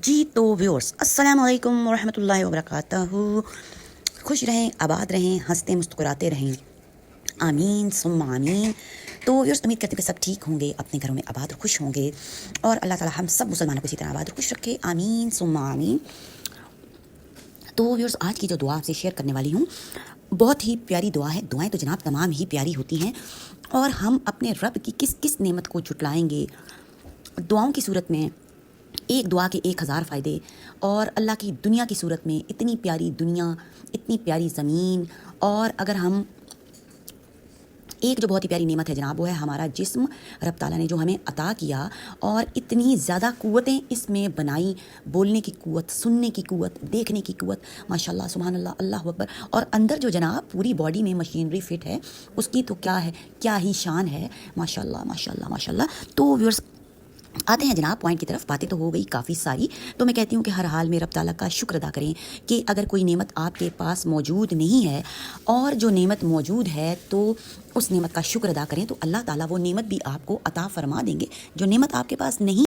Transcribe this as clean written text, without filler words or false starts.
جی تو ویورس السلام علیکم ورحمۃ اللہ وبرکاتہ. خوش رہیں، آباد رہیں، ہنستے مسکراتے رہیں، آمین ثم آمین. تو ویورس امید کرتے ہیں کہ سب ٹھیک ہوں گے، اپنے گھروں میں آباد اور خوش ہوں گے، اور اللہ تعالیٰ ہم سب مسلمانوں کو اسی طرح آباد اور خوش رکھے، آمین ثم آمین. تو ویورس آج کی جو دعا آپ سے شیئر کرنے والی ہوں بہت ہی پیاری دعا ہے. دعائیں تو جناب تمام ہی پیاری ہوتی ہیں، اور ہم اپنے رب کی کس کس نعمت کو جھٹلائیں گے دعاؤں کی صورت میں. ایک دعا کے 1000 فائدے، اور اللہ کی دنیا کی صورت میں اتنی پیاری دنیا، اتنی پیاری زمین، اور اگر ہم ایک جو بہت ہی پیاری نعمت ہے جناب وہ ہے ہمارا جسم. رب تعالیٰ نے جو ہمیں عطا کیا اور اتنی زیادہ قوتیں اس میں بنائی، بولنے کی قوت، سننے کی قوت، دیکھنے کی قوت، ماشاءاللہ سبحان اللہ، اللہ اکبر. اور اندر جو جناب پوری باڈی میں مشینری فٹ ہے اس کی تو کیا ہے، کیا ہی شان ہے، ماشاءاللہ ماشاءاللہ ماشاءاللہ. تو ویورس آتے ہیں جناب پوائنٹ کی طرف. باتیں تو ہو گئی کافی ساری، تو میں کہتی ہوں کہ ہر حال میں رب تعالیٰ کا شکر ادا کریں کہ اگر کوئی نعمت آپ کے پاس موجود نہیں ہے اور جو نعمت موجود ہے تو اس نعمت کا شکر ادا کریں، تو اللہ تعالیٰ وہ نعمت بھی آپ کو عطا فرما دیں گے. جو نعمت آپ کے پاس نہیں